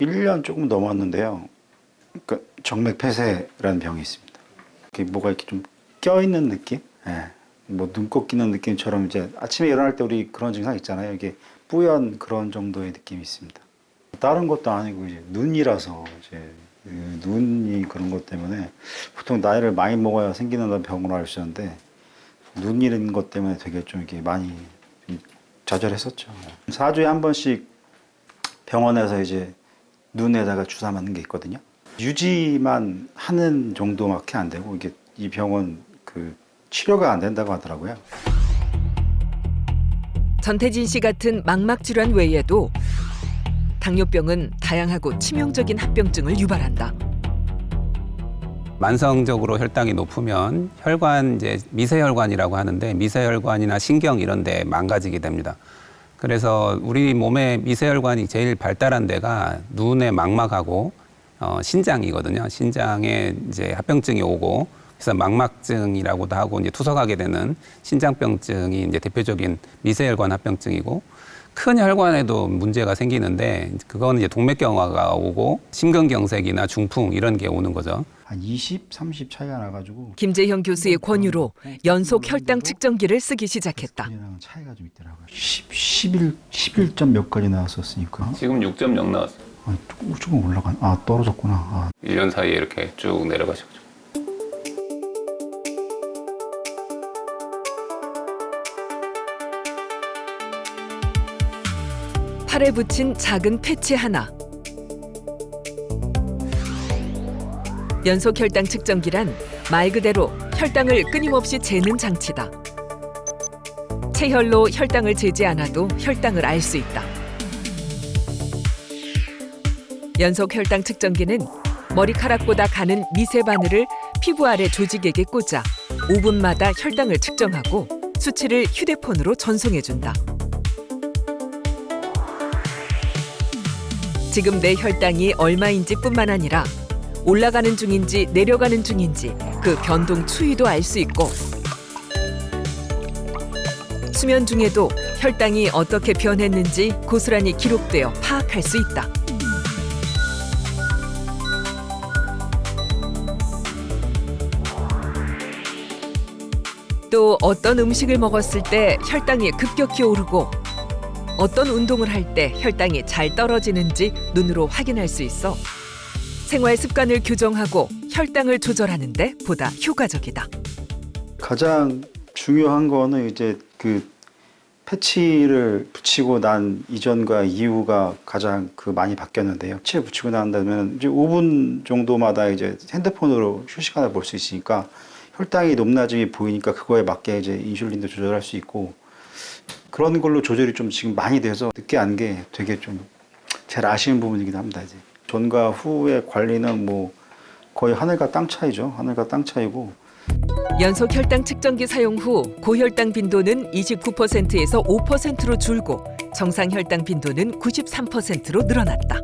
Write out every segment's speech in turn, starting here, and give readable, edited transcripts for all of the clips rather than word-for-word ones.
1년 조금 넘었는데요. 그러니까 정맥폐쇄라는 병이 있습니다. 이렇게 뭐가 이렇게 좀 껴있는 느낌? 예. 뭐 눈곱 끼는 느낌처럼 이제 아침에 일어날 때 우리 그런 증상 있잖아요. 이게 뿌연 그런 정도의 느낌이 있습니다. 다른 것도 아니고 이제 눈이라서 이제 눈이 그런 것 때문에 보통 나이를 많이 먹어야 생기는 병으로 알고 있었는데 눈이라는 것 때문에 되게 좀 이렇게 많이 좀 좌절했었죠. 4주에 한 번씩 병원에서 이제 눈에다가 주사 맞는 게 있거든요. 유지만 하는 정도밖에 안 되고 이게 이 병원 그 치료가 안 된다고 하더라고요. 전태진 씨 같은 망막 질환 외에도 당뇨병은 다양하고 치명적인 합병증을 유발한다. 만성적으로 혈당이 높으면 혈관 이제 미세혈관이라고 하는데 미세혈관이나 신경 이런 데 망가지게 됩니다. 그래서 우리 몸의 미세혈관이 제일 발달한 데가 눈의 망막하고 신장이거든요. 신장에 이제 합병증이 오고 그래서 망막증이라고도 하고 이제 투석하게 되는 신장병증이 이제 대표적인 미세혈관 합병증이고 큰 혈관에도 문제가 생기는데 그거는 이제 동맥경화가 오고 심근경색이나 중풍 이런 게 오는 거죠. 한 20, 30 차이가 나가지고 김재형 교수의 권유로 연속 혈당 측정기를 쓰기 시작했다. 차이가 좀 있더라고요. 11점 몇 가지 나왔었으니까. 지금 6.0 나왔어요. 조금 올라간. 떨어졌구나. 1년 사이에 이렇게 쭉 내려가시죠. 팔에 붙인 작은 패치 하나. 연속 혈당 측정기란 말 그대로 혈당을 끊임없이 재는 장치다. 체혈로 혈당을 재지 않아도 혈당을 알 수 있다. 연속 혈당 측정기는 머리카락보다 가는 미세 바늘을 피부 아래 조직액에 꽂아 5분마다 혈당을 측정하고 수치를 휴대폰으로 전송해준다. 지금 내 혈당이 얼마인지 뿐만 아니라 올라가는 중인지 내려가는 중인지 그 변동 추이도 알 수 있고 수면 중에도 혈당이 어떻게 변했는지 고스란히 기록되어 파악할 수 있다. 또 어떤 음식을 먹었을 때 혈당이 급격히 오르고 어떤 운동을 할 때 혈당이 잘 떨어지는지 눈으로 확인할 수 있어 생활 습관을 교정하고 혈당을 조절하는 데 보다 효과적이다. 가장 중요한 거는 이제 그 패치를 붙이고 난 이전과 이후가 가장 많이 바뀌었는데요. 패치를 붙이고 난 다음에 이제 5분 정도마다 이제 핸드폰으로 실시간으로 볼 수 있으니까 혈당이 높낮임이 보이니까 그거에 맞게 이제 인슐린도 조절할 수 있고 그런 걸로 조절이 좀 지금 많이 돼서 늦게 안 게 되게 좀 제일 아쉬운 부분이긴 합니다. 이제 전과 후의 관리는 뭐 거의 하늘과 땅 차이죠. 하늘과 땅 차이고. 연속 혈당 측정기 사용 후 고혈당 빈도는 29%에서 5%로 줄고 정상 혈당 빈도는 93%로 늘어났다.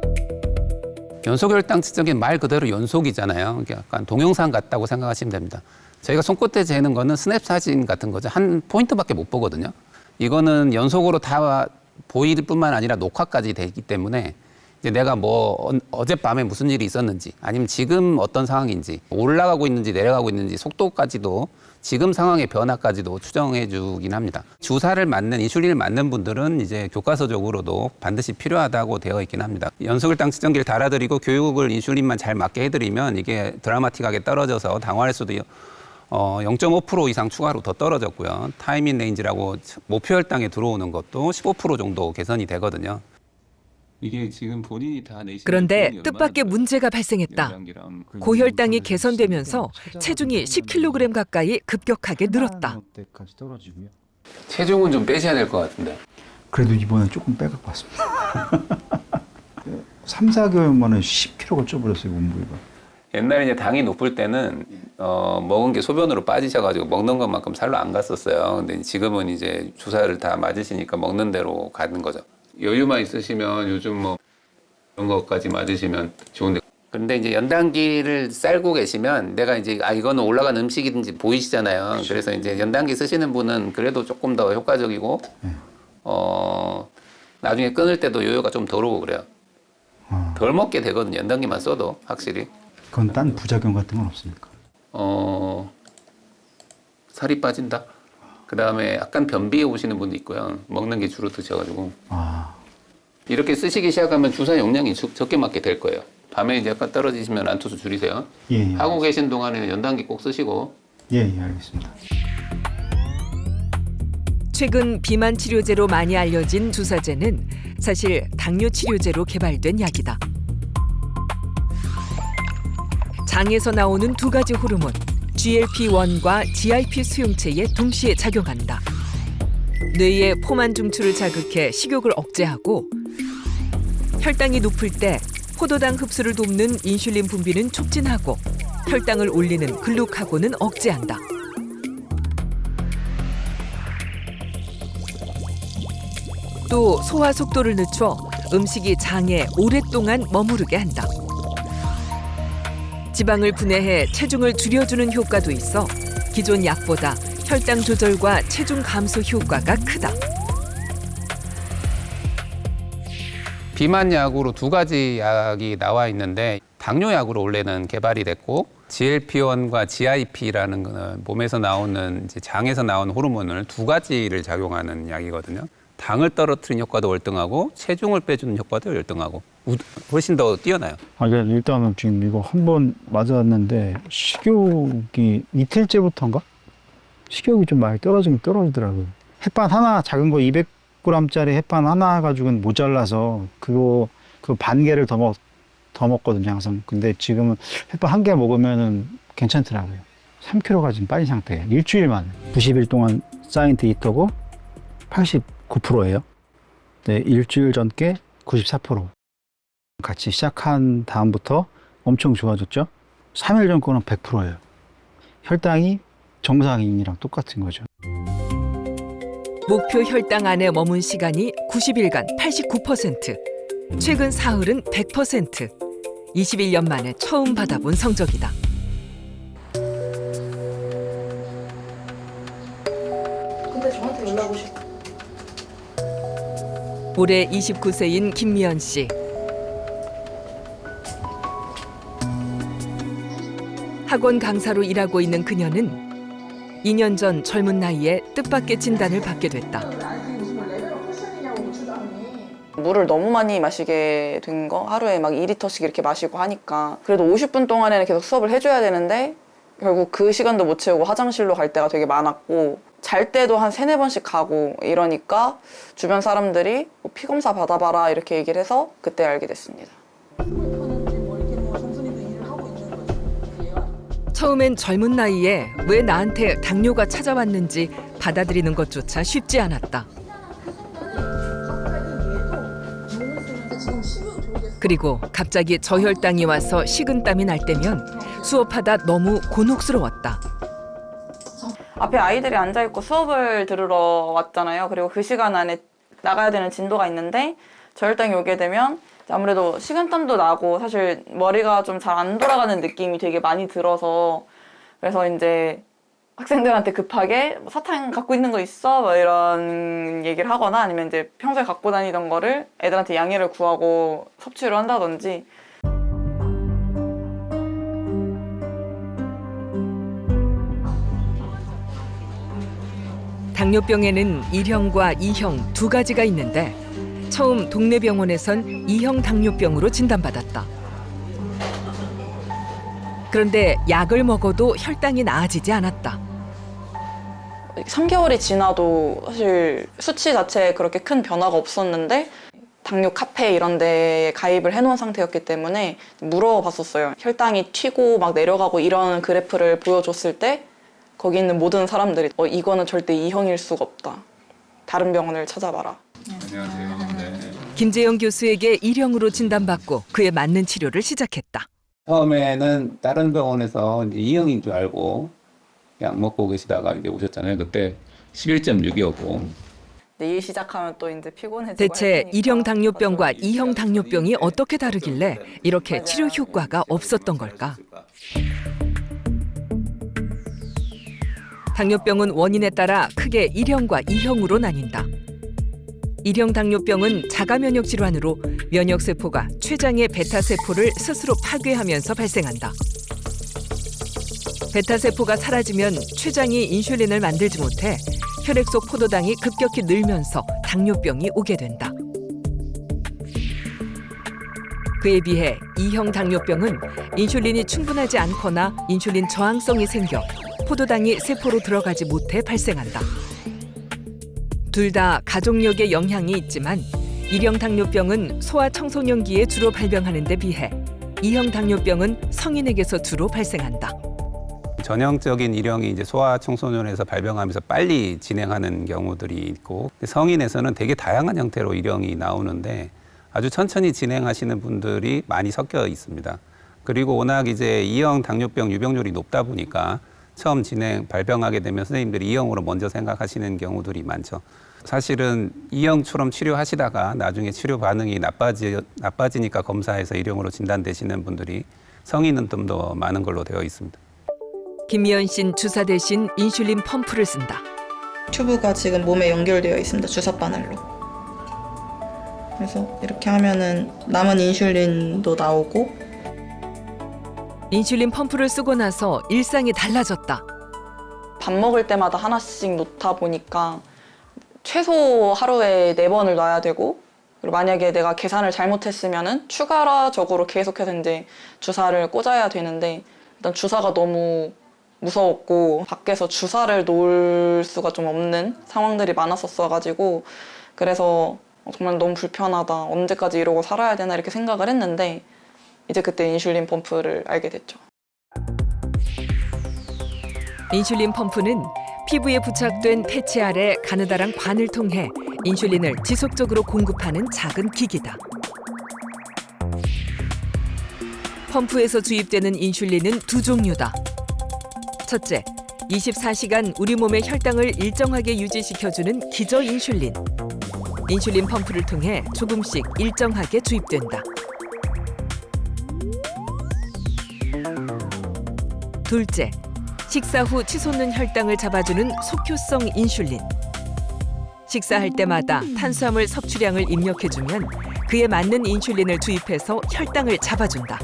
연속 혈당 측정기는 말 그대로 연속이잖아요. 이게 약간 동영상 같다고 생각하시면 됩니다. 저희가 손끝에 재는 거는 스냅 사진 같은 거죠. 한 포인트밖에 못 보거든요. 이거는 연속으로 다 보일 뿐만 아니라 녹화까지 되기 때문에 이제 내가 뭐 어젯밤에 무슨 일이 있었는지 아니면 지금 어떤 상황인지 올라가고 있는지 내려가고 있는지 속도까지도 지금 상황의 변화까지도 추정해 주긴 합니다. 주사를 맞는 인슐린을 맞는 분들은 이제 교과서적으로도 반드시 필요하다고 되어 있긴 합니다. 연속혈당 측정기를 달아드리고 교육을 인슐린만 잘 맞게 해드리면 이게 드라마틱하게 떨어져서 당화할 수도 0.5% 이상 추가로 더 떨어졌고요. 타이밍 레인지라고 목표 혈당에 들어오는 것도 15% 정도 개선이 되거든요. 이게 지금 본인이 다 내시는 그런데 뜻밖의 문제가 발생했다. 고혈당이 개선되면서 체중이 10kg 가까이 급격하게 늘었다. 체중은 좀 빼셔야 될 것 같은데. 그래도 이번에 조금 빼갖고 왔습니다. 3, 4개월 만에 10kg가 쪄버렸어요, 몸무게가. 옛날에 이제 당이 높을 때는 먹은 게 소변으로 빠지셔가지고 먹는 것만큼 살로 안 갔었어요. 근데 지금은 이제 주사를 다 맞으시니까 먹는 대로 가는 거죠. 여유만 있으시면 요즘 뭐 이런 것까지 맞으시면 좋은데. 그런데 이제 연단기를 쌀고 계시면 내가 이제 이거는 올라간 음식이든지 보이시잖아요. 그렇죠. 그래서 이제 연단기 쓰시는 분은 그래도 조금 더 효과적이고 나중에 끊을 때도 요요가 좀 덜 오고 그래요. 덜 먹게 되거든요. 연단기만 써도 확실히. 그건 딴 부작용 같은 건 없습니까? 살이 빠진다. 그 다음에 약간 변비에 오시는 분도 있고요. 먹는 게 주로 드셔가지고. 이렇게 쓰시기 시작하면 주사 용량이 적게 맞게 될 거예요. 밤에 이제 약간 떨어지시면 안투수 줄이세요. 예, 예. 하고 계신 동안에는 연단기 꼭 쓰시고. 예, 예, 알겠습니다. 최근 비만 치료제로 많이 알려진 주사제는 사실 당뇨 치료제로 개발된 약이다. 장에서 나오는 두 가지 호르몬 GLP-1과 GIP 수용체에 동시에 작용한다. 뇌의 포만 중추를 자극해 식욕을 억제하고 혈당이 높을 때 포도당 흡수를 돕는 인슐린 분비는 촉진하고 혈당을 올리는 글루카곤은 억제한다. 또 소화 속도를 늦춰 음식이 장에 오랫동안 머무르게 한다. 지방을 분해해 체중을 줄여주는 효과도 있어 기존 약보다 혈당 조절과 체중 감소 효과가 크다. 비만 약으로 두 가지 약이 나와 있는데 당뇨 약으로 원래는 개발이 됐고 GLP-1과 GIP라는 거는 몸에서 나오는 이제 장에서 나온 호르몬을 두 가지를 작용하는 약이거든요. 당을 떨어뜨리는 효과도 월등하고 체중을 빼주는 효과도 월등하고 훨씬 더 뛰어나요. 이게 일단은 지금 이거 한 번 맞았는데 식욕이 이틀째부터인가? 식욕이 좀 많이 떨어지더라고요. 햇반 하나 작은 거 200g짜리 햇반 하나 가지고는 모자라서 그 반 개를 더 먹거든요 항상. 근데 지금은 햇반 한 개 먹으면은 괜찮더라고요. 3kg가 지금 빠진 상태예요. 일주일 만에. 90일 동안 쌓인 데이터고 89%예요. 네, 일주일 전께 94%. 같이 시작한 다음부터 엄청 좋아졌죠. 3일 전 거는 100%예요. 혈당이 정상인이랑 똑같은 거죠. 목표 혈당 안에 머문 시간이 90일간 89%, 최근 사흘은 100%. 21년 만에 처음 받아본 성적이다. 근데 저한테 연락 오실 올해 29세인 김미연 씨. 학원 강사로 일하고 있는 그녀는 2년 전 젊은 나이에 뜻밖의 진단을 받게 됐다. 물을 너무 많이 마시게 된 거, 하루에 막 2리터씩 이렇게 마시고 하니까 그래도 50분 동안에는 계속 수업을 해줘야 되는데 결국 그 시간도 못 채우고 화장실로 갈 때가 되게 많았고 잘 때도 한 3-4번씩 가고 이러니까 주변 사람들이 피 검사 받아봐라 이렇게 얘기를 해서 그때 알게 됐습니다. 처음엔 젊은 나이에 왜 나한테 당뇨가 찾아왔는지 받아들이는 것조차 쉽지 않았다. 그리고 갑자기 저혈당이 와서 식은땀이 날 때면 수업하다 너무 곤혹스러웠다. 앞에 아이들이 앉아있고 수업을 들으러 왔잖아요. 그리고 그 시간 안에 나가야 되는 진도가 있는데 저혈당이 오게 되면 아무래도 식은땀도 나고 사실 머리가 좀 잘 안 돌아가는 느낌이 되게 많이 들어서 그래서 이제 학생들한테 급하게 사탕 갖고 있는 거 있어? 뭐 이런 얘기를 하거나 아니면 이제 평소에 갖고 다니던 거를 애들한테 양해를 구하고 섭취를 한다든지. 당뇨병에는 1형과 2형 두 가지가 있는데 처음 동네 병원에선 2형 당뇨병으로 진단받았다. 그런데 약을 먹어도 혈당이 나아지지 않았다. 3개월이 지나도 사실 수치 자체에 그렇게 큰 변화가 없었는데 당뇨 카페 이런 데에 가입을 해놓은 상태였기 때문에 물어봤었어요. 혈당이 튀고 막 내려가고 이런 그래프를 보여줬을 때 거기 있는 모든 사람들이 이거는 절대 2형일 수가 없다. 다른 병원을 찾아봐라. 안녕하세요. 네. 김재영 교수에게 1형으로 진단받고 그에 맞는 치료를 시작했다. 처음에는 다른 병원에서 이제 2형인 줄 알고 약 먹고 계시다가 이제 오셨잖아요. 그때 11.6이었고. 근데 일 시작하면 또 이제 피곤해지고. 대체 할 테니까 1형 당뇨병과 2형 당뇨병이 어떻게 다르길래 이렇게 치료 효과가 없었던 걸까? 당뇨병은 원인에 따라 크게 1형과 2형으로 나뉜다. 일형 당뇨병은 자가 면역 질환으로 면역 세포가 췌장의 베타 세포를 스스로 파괴하면서 발생한다. 베타 세포가 사라지면 췌장이 인슐린을 만들지 못해 혈액 속 포도당이 급격히 늘면서 당뇨병이 오게 된다. 그에 비해 E형 당뇨병은 인슐린이 충분하지 않거나 인슐린 저항성이 생겨 포도당이 세포로 들어가지 못해 발생한다. 둘 다 가족력에 영향이 있지만 1형 당뇨병은 소아 청소년기에 주로 발병하는 데 비해 2형 당뇨병은 성인에게서 주로 발생한다. 전형적인 일형이 이제 소아 청소년에서 발병하면서 빨리 진행하는 경우들이 있고 성인에서는 되게 다양한 형태로 일형이 나오는데 아주 천천히 진행하시는 분들이 많이 섞여 있습니다. 그리고 워낙 이제 2형 당뇨병 유병률이 높다 보니까 처음 발병하게 되면 선생님들이 2형으로 먼저 생각하시는 경우들이 많죠. 사실은 2형처럼 치료하시다가 나중에 치료 반응이 나빠지니까 검사해서 1형으로 진단되시는 분들이 성인은 좀 더 많은 걸로 되어 있습니다. 김미연 씨는 주사 대신 인슐린 펌프를 쓴다. 튜브가 지금 몸에 연결되어 있습니다. 주사 바늘로. 그래서 이렇게 하면은 남은 인슐린도 나오고. 인슐린 펌프를 쓰고 나서 일상이 달라졌다. 밥 먹을 때마다 하나씩 놓다 보니까 최소 하루에 4번을 놔야 되고, 그리고 만약에 내가 계산을 잘못했으면은 추가적으로 계속해서 이제 주사를 꽂아야 되는데, 일단 주사가 너무 무서웠고 밖에서 주사를 놓을 수가 좀 없는 상황들이 많았었어가지고, 그래서 정말 너무 불편하다, 언제까지 이러고 살아야 되나 이렇게 생각을 했는데, 이제 그때 인슐린 펌프를 알게 됐죠. 인슐린 펌프는 피부에 부착된 패치 아래 가느다란 관을 통해 인슐린을 지속적으로 공급하는 작은 기기다. 펌프에서 주입되는 인슐린은 두 종류다. 첫째, 24시간 우리 몸의 혈당을 일정하게 유지시켜주는 기저 인슐린. 인슐린 펌프를 통해 조금씩 일정하게 주입된다. 둘째, 식사 후 치솟는 혈당을 잡아주는 속효성 인슐린. 식사할 때마다 탄수화물 섭취량을 입력해주면 그에 맞는 인슐린을 주입해서 혈당을 잡아준다.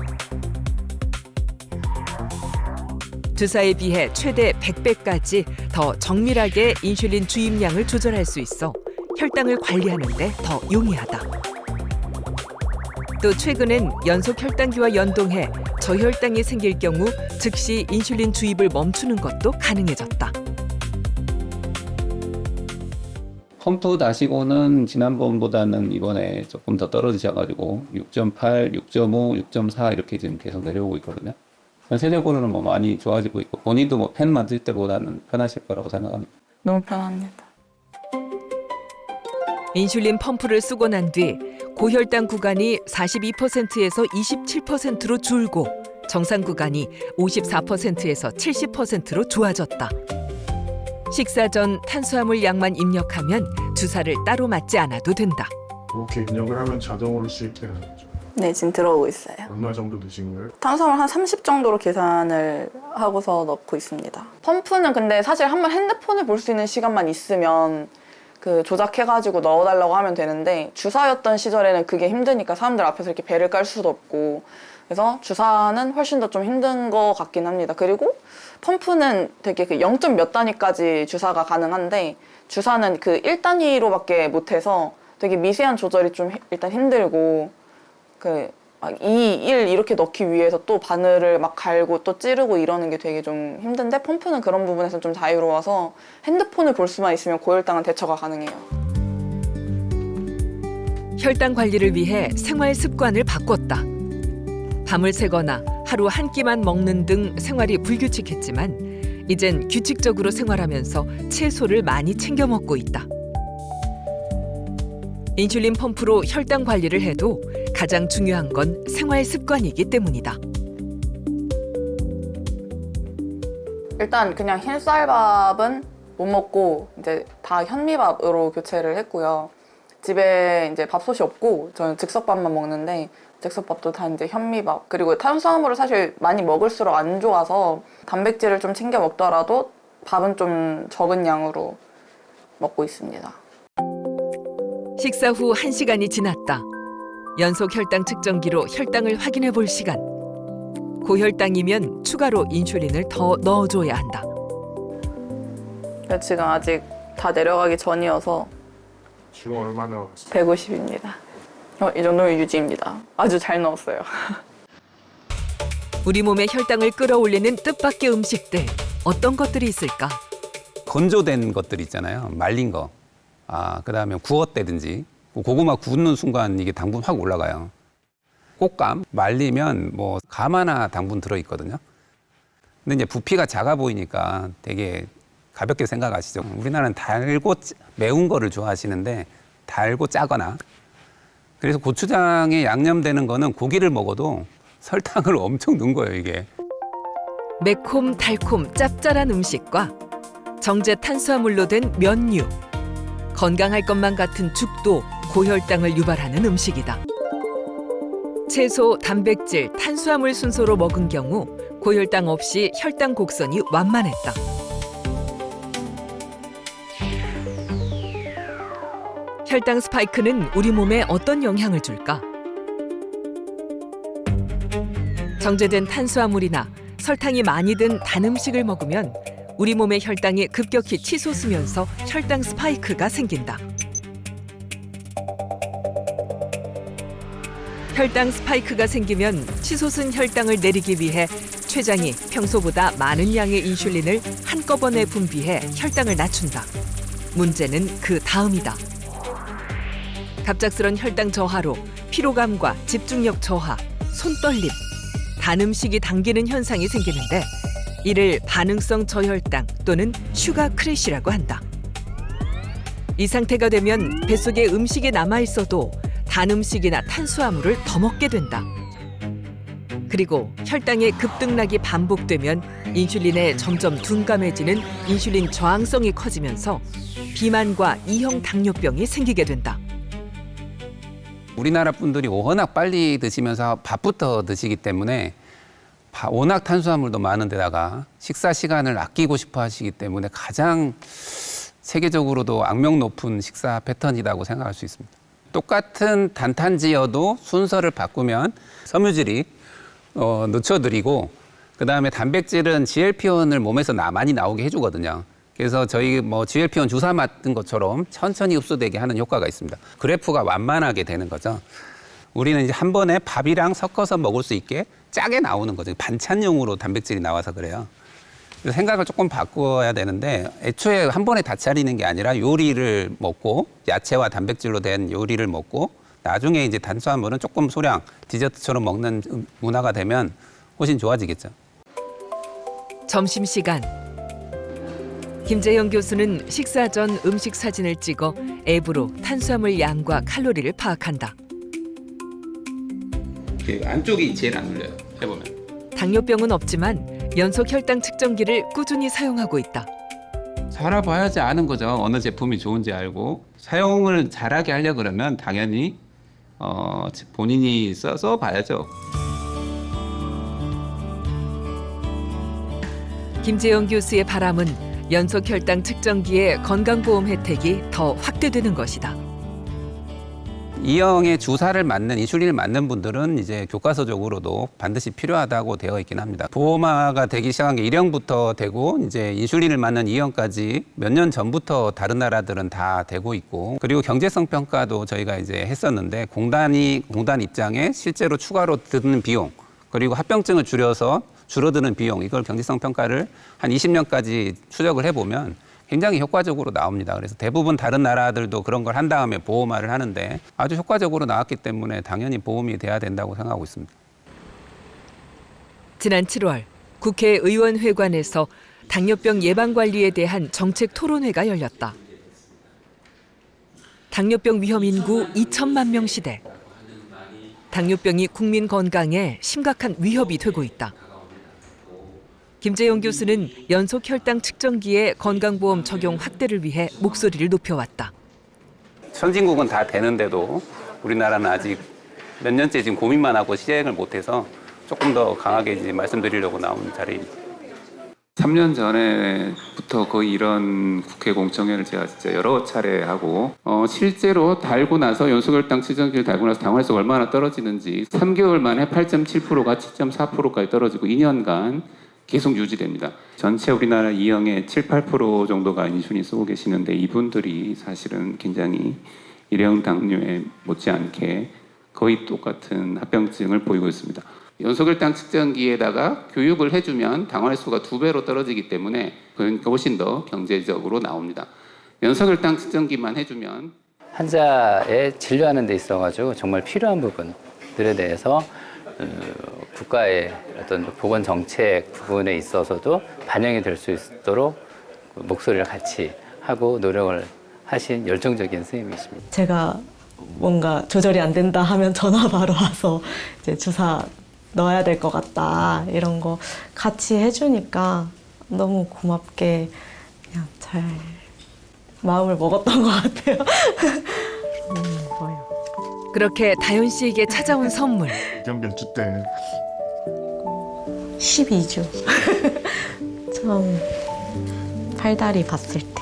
주사에 비해 최대 100배까지 더 정밀하게 인슐린 주입량을 조절할 수 있어 혈당을 관리하는 데 더 용이하다. 또 최근엔 연속 혈당기와 연동해 저혈당이 생길 경우 즉시 인슐린 주입을 멈추는 것도 가능해졌다. 펌프 다시고는 지난번보다는 이번에 조금 더 떨어지셔가지고 6.8, 6.5, 6.4 이렇게 지금 계속 내려오고 있거든요. 세대고로는 뭐 많이 좋아지고 있고 본인도 뭐 펜 만질 때보다는 편하실 거라고 생각합니다. 너무 편합니다. 인슐린 펌프를 쓰고 난 뒤 고혈당 구간이 42%에서 27%로 줄고 정상 구간이 54%에서 70%로 좋아졌다. 식사 전 탄수화물 양만 입력하면 주사를 따로 맞지 않아도 된다. 그렇게 입력을 하면 자동으로 수입되는 거죠. 네, 지금 들어오고 있어요. 얼마 정도 드신 거예요? 탄수화물 한 30 정도로 계산을 하고서 넣고 있습니다. 펌프는 근데 사실 한번 핸드폰을 볼 수 있는 시간만 있으면 그 조작해가지고 넣어달라고 하면 되는데, 주사였던 시절에는 그게 힘드니까 사람들 앞에서 이렇게 배를 깔 수도 없고, 그래서 주사는 훨씬 더 좀 힘든 것 같긴 합니다. 그리고 펌프는 되게 그 0. 몇 단위까지 주사가 가능한데, 주사는 그 1단위로밖에 못해서 되게 미세한 조절이 좀 일단 힘들고, 그 2, 1 이렇게 넣기 위해서 또 바늘을 막 갈고 또 찌르고 이러는 게 되게 좀 힘든데, 펌프는 그런 부분에서 좀 자유로워서 핸드폰을 볼 수만 있으면 고혈당은 대처가 가능해요. 혈당 관리를 위해 생활 습관을 바꿨다. 밤을 새거나 하루 한 끼만 먹는 등 생활이 불규칙했지만 이젠 규칙적으로 생활하면서 채소를 많이 챙겨 먹고 있다. 인슐린 펌프로 혈당 관리를 해도 가장 중요한 건 생활 습관이기 때문이다. 일단 그냥 흰쌀밥은 못 먹고 이제 다 현미밥으로 교체를 했고요. 집에 이제 밥솥이 없고 저는 즉석밥만 먹는데, 즉석밥도 다 이제 현미밥. 그리고 탄수화물을 사실 많이 먹을수록 안 좋아서 단백질을 좀 챙겨 먹더라도 밥은 좀 적은 양으로 먹고 있습니다. 식사 후 1시간이 지났다. 연속 혈당 측정기로 혈당을 확인해 볼 시간. 고혈당이면 추가로 인슐린을 더 넣어줘야 한다. 지금 아직 다 내려가기 전이어서 지금 얼마 나왔어? 150입니다. 이 정도면 유지입니다. 아주 잘 넣었어요. 우리 몸의 혈당을 끌어올리는 뜻밖의 음식들. 어떤 것들이 있을까? 건조된 것들 있잖아요. 말린 거. 그다음에 구웠다든지 고구마 굽는 순간 이게 당분 확 올라가요. 꽃감 말리면 뭐 감 하나 당분 들어 있거든요. 근데 이제 부피가 작아 보이니까 되게 가볍게 생각하시죠. 우리나라는 달고 매운 거를 좋아하시는데 달고 짜거나 그래서 고추장에 양념되는 거는 고기를 먹어도 설탕을 엄청 넣은 거예요, 이게. 매콤, 달콤, 짭짤한 음식과 정제 탄수화물로 된 면류. 건강할 것만 같은 죽도 고혈당을 유발하는 음식이다. 채소, 단백질, 탄수화물 순서로 먹은 경우 고혈당 없이 혈당 곡선이 완만했다. 혈당 스파이크는 우리 몸에 어떤 영향을 줄까? 정제된 탄수화물이나 설탕이 많이 든 단 음식을 먹으면 우리 몸의 혈당이 급격히 치솟으면서 혈당 스파이크가 생긴다. 혈당 스파이크가 생기면 치솟은 혈당을 내리기 위해 췌장이 평소보다 많은 양의 인슐린을 한꺼번에 분비해 혈당을 낮춘다. 문제는 그 다음이다. 갑작스런 혈당 저하로 피로감과 집중력 저하, 손떨림, 단 음식이 당기는 현상이 생기는데 이를 반응성 저혈당 또는 슈가 크래시라고 한다. 이 상태가 되면 뱃속에 음식이 남아있어도 단 음식이나 탄수화물을 더 먹게 된다. 그리고 혈당의 급등락이 반복되면 인슐린에 점점 둔감해지는 인슐린 저항성이 커지면서 비만과 2형 당뇨병이 생기게 된다. 우리나라 분들이 워낙 빨리 드시면서 밥부터 드시기 때문에 워낙 탄수화물도 많은 데다가 식사 시간을 아끼고 싶어 하시기 때문에 가장 세계적으로도 악명 높은 식사 패턴이라고 생각할 수 있습니다. 똑같은 단탄지여도 순서를 바꾸면 섬유질이 늦춰드리고 그다음에 단백질은 GLP-1을 몸에서 많이 나오게 해주거든요. 그래서 저희 GLP-1 주사 맞은 것처럼 천천히 흡수되게 하는 효과가 있습니다. 그래프가 완만하게 되는 거죠. 우리는 이제 한 번에 밥이랑 섞어서 먹을 수 있게 짜게 나오는 거죠. 반찬용으로 단백질이 나와서 그래요. 그래서 생각을 조금 바꿔야 되는데 애초에 한 번에 다 차리는 게 아니라 요리를 먹고 야채와 단백질로 된 요리를 먹고 나중에 이제 탄수화물은 조금 소량 디저트처럼 먹는 문화가 되면 훨씬 좋아지겠죠. 점심시간. 김재영 교수는 식사 전 음식 사진을 찍어 앱으로 탄수화물 양과 칼로리를 파악한다. 안쪽이 제일 안 눌려요. 해보면. 당뇨병은 없지만 연속 혈당 측정기를 꾸준히 사용하고 있다. 살아봐야지 아는 거죠. 어느 제품이 좋은지 알고. 사용을 잘하게 하려 그러면 당연히 본인이 써서 봐야죠. 김재영 교수의 바람은 연속 혈당 측정기의 건강보험 혜택이 더 확대되는 것이다. 이형의 주사를 맞는 인슐린을 맞는 분들은 이제 교과서적으로도 반드시 필요하다고 되어 있긴 합니다. 보험화가 되기 시작한 게 1형부터 되고 이제 인슐린을 맞는 2형까지 몇 년 전부터 다른 나라들은 다 되고 있고 그리고 경제성 평가도 저희가 이제 했었는데 공단 입장에 실제로 추가로 드는 비용 그리고 합병증을 줄어드는 비용 이걸 경제성 평가를 한 20년까지 추적을 해보면 굉장히 효과적으로 나옵니다. 그래서 대부분 다른 나라들도 그런 걸 한 다음에 보험화를 하는데 아주 효과적으로 나왔기 때문에 당연히 보험이 돼야 된다고 생각하고 있습니다. 지난 7월 국회 의원회관에서 당뇨병 예방관리에 대한 정책 토론회가 열렸다. 당뇨병 위험 인구 2천만 명 시대. 당뇨병이 국민 건강에 심각한 위협이 되고 있다. 김재영 교수는 연속 혈당 측정기의 건강보험 적용 확대를 위해 목소리를 높여왔다. 선진국은 다 되는데도 우리나라는 아직 몇 년째 지금 고민만 하고 시행을 못해서 조금 더 강하게 이제 말씀드리려고 나온 자리입니다. 3년 전에부터 부터 거의 이런 국회 공청회를 제가 진짜 여러 차례 하고 실제로 달고 나서 연소결당 측정기를 달고 나서 당화혈소가 얼마나 떨어지는지 3개월 만에 8.7%가 7.4%까지 떨어지고 2년간 계속 유지됩니다. 전체 우리나라 E형의 7, 8% 정도가 인슐린 쓰고 계시는데 이분들이 사실은 굉장히 일형 당뇨에 못지않게 거의 똑같은 합병증을 보이고 있습니다. 연소결당 측정기에다가 교육을 해주면 당화혈소가 2배로 떨어지기 때문에 그러니까 훨씬 더 경제적으로 나옵니다. 연소결당 측정기만 해주면 환자의 진료하는 데 있어가지고 정말 필요한 부분들에 대해서 국가의 어떤 보건 정책 부분에 있어서도 반영이 될 수 있도록 목소리를 같이 하고 노력을 하신 열정적인 선생님이십니다. 제가 뭔가 조절이 안 된다 하면 전화 바로 와서 이제 주사 넣어야 될 것 같다 이런 거 같이 해주니까 너무 고맙게 그냥 잘 마음을 먹었던 것 같아요. 좋아요. 그렇게 다현 씨에게 찾아온 선물. 경변주 때 12주. 처음 팔다리 봤을 때.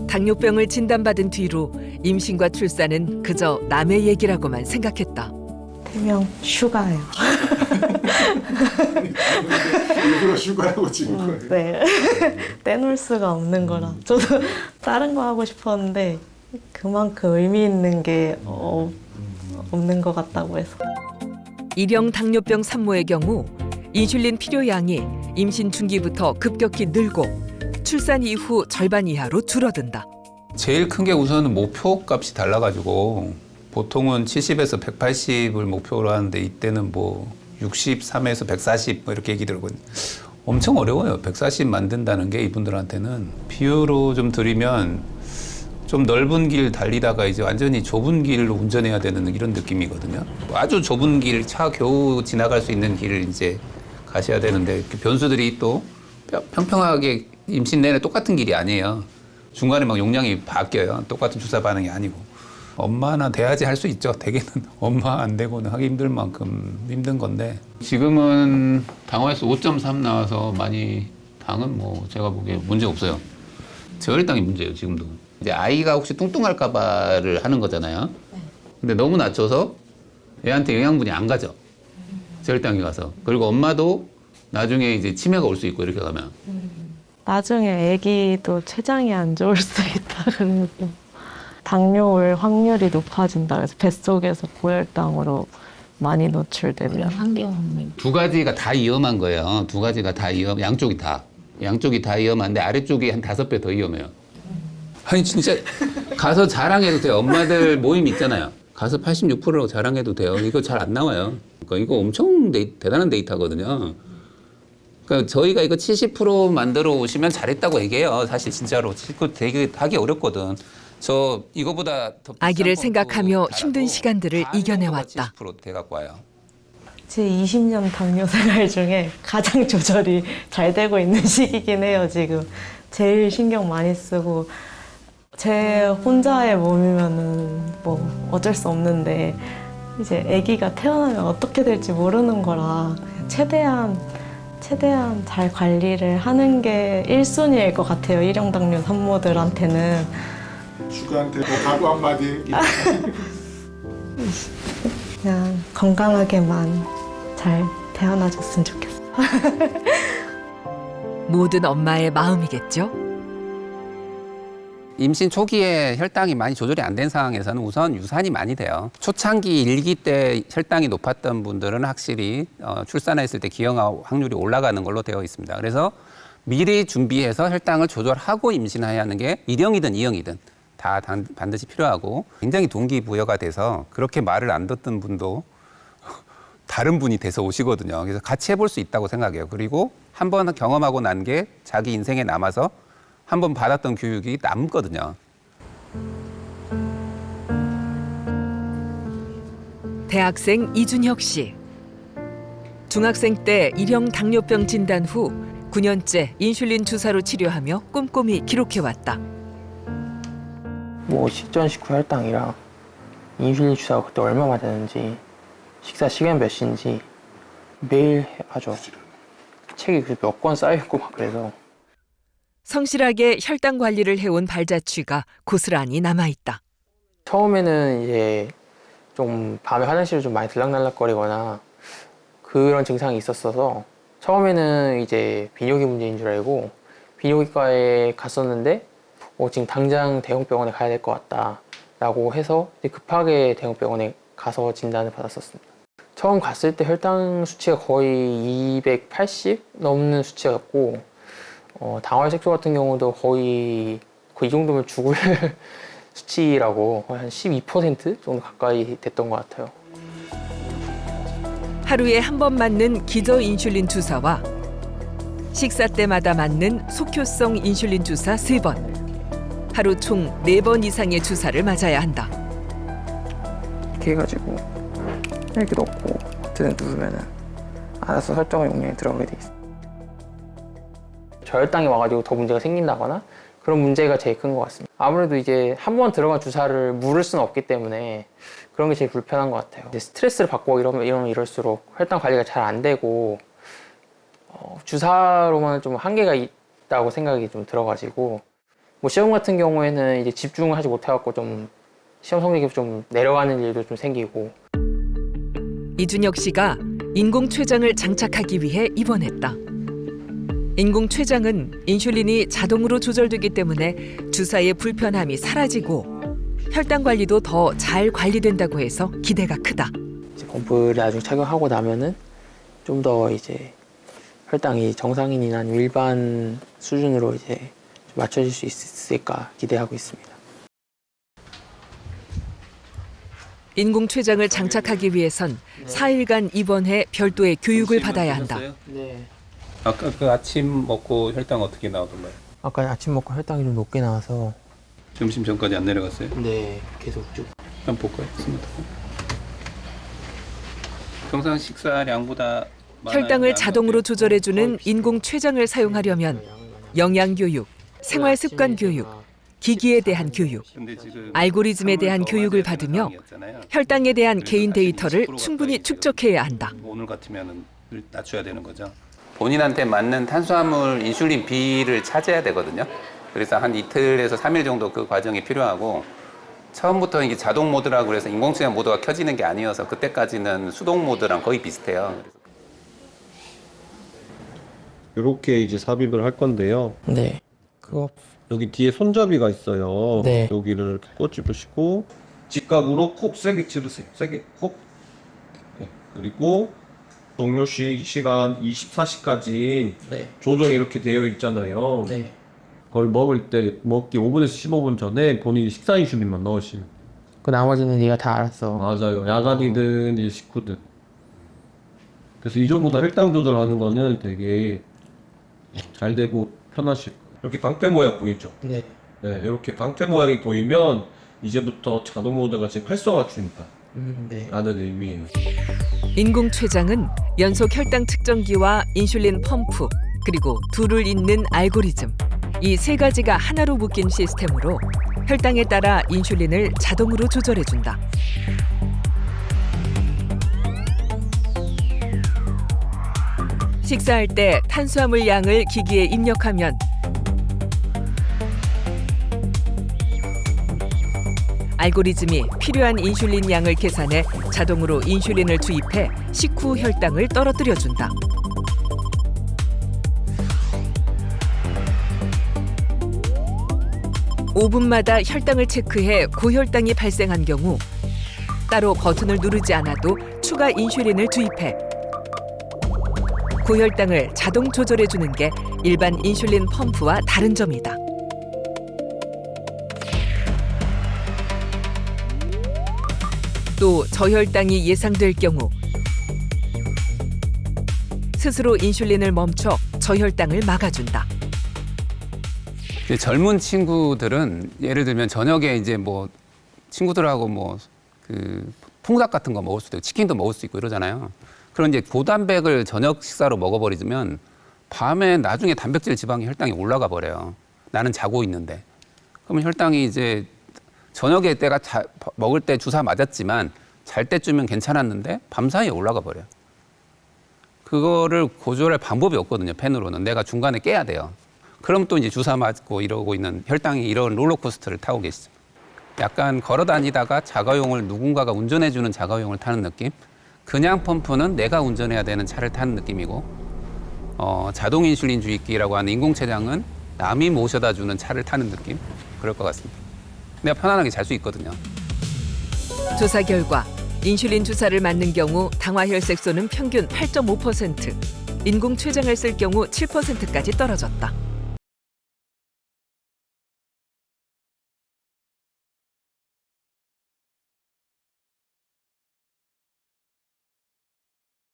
당뇨병을 진단받은 뒤로 임신과 출산은 그저 남의 얘기라고만 생각했다. 태명 슈가예요. 일부러 휴가라고 찍은 거예요. 네. 떼놓을 수가 없는 거라. 저도 다른 거 하고 싶었는데 그만큼 의미 있는 게 없는 것 같다고 해서. 일형 당뇨병 산모의 경우 인슐린 필요량이 임신 중기부터 급격히 늘고 출산 이후 절반 이하로 줄어든다. 제일 큰 게 우선은 목표 값이 달라가지고 보통은 70에서 180을 목표로 하는데 이때는 뭐 63에서 140 뭐 이렇게 얘기 들었거든요. 엄청 어려워요. 140 만든다는 게 이분들한테는. 비유로 좀 드리면 좀 넓은 길 달리다가 이제 완전히 좁은 길로 운전해야 되는 이런 느낌이거든요. 아주 좁은 길, 차 겨우 지나갈 수 있는 길을 이제 가셔야 되는데 변수들이 또 평평하게 임신 내내 똑같은 길이 아니에요. 중간에 막 용량이 바뀌어요. 똑같은 주사 반응이 아니고. 엄마나 돼야지 할 수 있죠. 대개는 엄마 안 되고는 하기 힘들 만큼 힘든 건데 지금은 당화혈소 5.3 나와서 많이 당은 뭐 제가 보기에 문제 없어요. 저혈당이 문제예요. 지금도. 이제 아이가 혹시 뚱뚱할까 봐를 하는 거잖아요. 근데 너무 낮춰서 애한테 영양분이 안 가죠. 저혈당이 가서. 그리고 엄마도 나중에 이제 치매가 올 수 있고 이렇게 가면. 나중에 아기도 췌장이 안 좋을 수 있다 그러고 당뇨 올 확률이 높아진다 그래서 뱃속에서 고혈당으로 많이 노출되면 두 가지가 다 위험한 거예요. 두 가지가 다 양쪽이 다 위험한데 아래쪽이 한 5배 더 위험해요. 아니 진짜 가서 자랑해도 돼요. 엄마들 모임 있잖아요. 가서 86%라고 자랑해도 돼요. 이거 잘 안 나와요. 그러니까 이거 엄청 대단한 데이터거든요. 그러니까 저희가 이거 70% 만들어 오시면 잘했다고 얘기해요. 사실 진짜로. 그거 되게 하기 어렵거든. 저 이거보다 더 아기를 비싼 생각하며 펌프 힘든 달아도 시간들을 다 이겨내왔다. 70% 돼갖고 와요. 제 20년 당뇨 생활 중에 가장 조절이 잘 되고 있는 시기긴 해요, 지금. 제일 신경 많이 쓰고 제 혼자의 몸이면은 뭐 어쩔 수 없는데 이제 아기가 태어나면 어떻게 될지 모르는 거라 최대한 잘 관리를 하는 게 1순위일 것 같아요. 일형 당뇨 산모들한테는. 휴가한테 뭐 각오 한마디. 그냥 건강하게만 잘 태어나줬으면 좋겠어. 모든 엄마의 마음이겠죠. 임신 초기에 혈당이 많이 조절이 안 된 상황에서는 우선 유산이 많이 돼요. 초창기 1기 때 혈당이 높았던 분들은 확실히 출산했을 때 기형아 확률이 올라가는 걸로 되어 있습니다. 그래서 미리 준비해서 혈당을 조절하고 임신해야 하는 게 1형이든 2형이든 다 반드시 필요하고 굉장히 동기부여가 돼서 그렇게 말을 안 듣던 분도 다른 분이 돼서 오시거든요. 그래서 같이 해볼 수 있다고 생각해요. 그리고 한 번 경험하고 난 게 자기 인생에 남아서 한 번 받았던 교육이 남거든요. 대학생 이준혁 씨. 중학생 때 일형 당뇨병 진단 후 9년째 인슐린 주사로 치료하며 꼼꼼히 기록해왔다. 뭐 식전 식후 혈당이랑 인슐린 주사가 그때 얼마 맞았는지 식사 시간 몇 시인지 매일 하죠. 책이 몇 권 쌓여있고 막 그래서 성실하게 혈당 관리를 해온 발자취가 고스란히 남아있다. 처음에는 이제 좀 밤에 화장실을 좀 많이 들락날락거리거나 그런 증상이 있었어서 처음에는 이제 비뇨기 문제인 줄 알고 비뇨기과에 갔었는데 지금 당장 대형병원에 가야 될 것 같다라고 해서 급하게 대형병원에 가서 진단을 받았었습니다. 처음 갔을 때 혈당 수치가 거의 280 넘는 수치였고 당화혈색소 같은 경우도 거의 이 정도면 죽을 수치라고 한 12% 정도 가까이 됐던 것 같아요. 하루에 한 번 맞는 기저 인슐린 주사와 식사 때마다 맞는 속효성 인슐린 주사 3번. 하루 총 4번 이상의 주사를 맞아야 한다. 이렇게 해가지고 이렇게 넣고 버튼을 누르면은 알아서 설정 용량이 들어가게 돼 있어요. 저혈당이 와가지고 더 문제가 생긴다거나 그런 문제가 제일 큰 것 같습니다. 아무래도 이제 한 번 들어간 주사를 물을 수는 없기 때문에 그런 게 제일 불편한 것 같아요. 이제 스트레스를 받고 이러면 이럴수록 혈당 관리가 잘 안 되고 주사로만 좀 한계가 있다고 생각이 좀 들어가지고 뭐 시험 같은 경우에는 이제 집중을 하지 못해갖고 좀 시험 성적이 좀 내려가는 일도 좀 생기고. 이준혁 씨가 인공췌장을 장착하기 위해 입원했다. 인공췌장은 인슐린이 자동으로 조절되기 때문에 주사의 불편함이 사라지고 혈당 관리도 더 잘 관리된다고 해서 기대가 크다. 이제 펌프를 나중에 착용하고 나면은 좀 더 이제 혈당이 정상인이나 아니면 일반 수준으로 이제 좀 맞춰질 수 있을까 기대하고 있습니다. 인공췌장을 장착하기 위해선 4일간 입원해 별도의 교육을 받아야 한다. 네. 아까 그 아침 먹고 혈당 어떻게 나오던가요? 아까 아침 먹고 혈당이 좀 높게 나와서 점심 전까지 안 내려갔어요? 네 계속 쭉. 한번 볼까요? 스마트폰. 평상 식사량보다 혈당을 자동으로 조절해주는 인공췌장을 사용하려면 영양교육, 생활습관교육, 기기에 대한 교육, 알고리즘에 대한 교육을 받으며 혈당에 대한 개인 데이터를 충분히 축적해야 한다. 오늘 같으면 낮춰야 되는 거죠. 본인한테 맞는 탄수화물 인슐린 비를 찾아야 되거든요. 그래서 한 이틀에서 3일 정도 그 과정이 필요하고 처음부터 이게 자동 모드라고 그래서 인공지능 모드가 켜지는 게 아니어서 그때까지는 수동 모드랑 거의 비슷해요. 이렇게 이제 삽입을 할 건데요. 네. 그거 여기 뒤에 손잡이가 있어요. 네. 여기를 이렇게 꼬집으시고 직각으로 콕 세게 찌르세요. 세게 콕. 네. 그리고 종료 시간 24시까지 네. 조정이 이렇게 되어 있잖아요. 네. 그걸 먹을 때 먹기 5분에서 15분 전에 본인이 식사 인슐린만 넣으시면. 그 나머지는 네가 다 알았어. 맞아요. 야간이든 이제 식후든. 그래서 이 정도 다 혈당 조절하는 거는 되게 잘 되고 편하실 거예요. 이렇게 방패 모양 보이죠? 네. 네, 이렇게 방패 모양이 보이면 이제부터 자동 모드가 지금 활성화 중이다 네. 라는 의미예요. 인공췌장은 연속 혈당 측정기와 인슐린 펌프, 그리고 둘을 잇는 알고리즘, 이 3가지가 하나로 묶인 시스템으로 혈당에 따라 인슐린을 자동으로 조절해준다. 식사할 때 탄수화물 양을 기기에 입력하면 알고리즘이 필요한 인슐린 양을 계산해 자동으로 인슐린을 주입해 식후 혈당을 떨어뜨려준다. (5분마다) 혈당을 체크해 고혈당이 발생한 경우 따로 버튼을 누르지 않아도 추가 인슐린을 주입해 고혈당을 자동 조절해주는 게 일반 인슐린 펌프와 다른 점이다. 또 저혈당이 예상될 경우 스스로 인슐린을 멈춰 저혈당을 막아준다. 젊은 친구들은 예를 들면 저녁에 이제 뭐 친구들하고 뭐 그 통닭 같은 거 먹을 수도 있고 치킨도 먹을 수 있고 이러잖아요. 그런 이제 고단백을 저녁 식사로 먹어버리면 밤에 나중에 단백질 지방이 혈당이 올라가 버려요. 나는 자고 있는데. 그러면 혈당이 이제 저녁에 때가 먹을 때 주사 맞았지만 잘 때쯤은 괜찮았는데 밤사이에 올라가 버려요. 그거를 고조할 방법이 없거든요. 펜으로는. 내가 중간에 깨야 돼요. 그럼 또 이제 주사 맞고 이러고 있는 혈당이 이런 롤러코스터를 타고 계시죠. 약간 걸어 다니다가 자가용을 누군가가 운전해주는 자가용을 타는 느낌. 그냥 펌프는 내가 운전해야 되는 차를 타는 느낌이고, 자동 인슐린 주입기라고 하는 인공췌장은 남이 모셔다 주는 차를 타는 느낌. 그럴 것 같습니다. 내가 편안하게 잘 수 있거든요. 조사 결과 인슐린 주사를 맞는 경우 당화혈색소는 평균 8.5%, 인공췌장을 쓸 경우 7%까지 떨어졌다.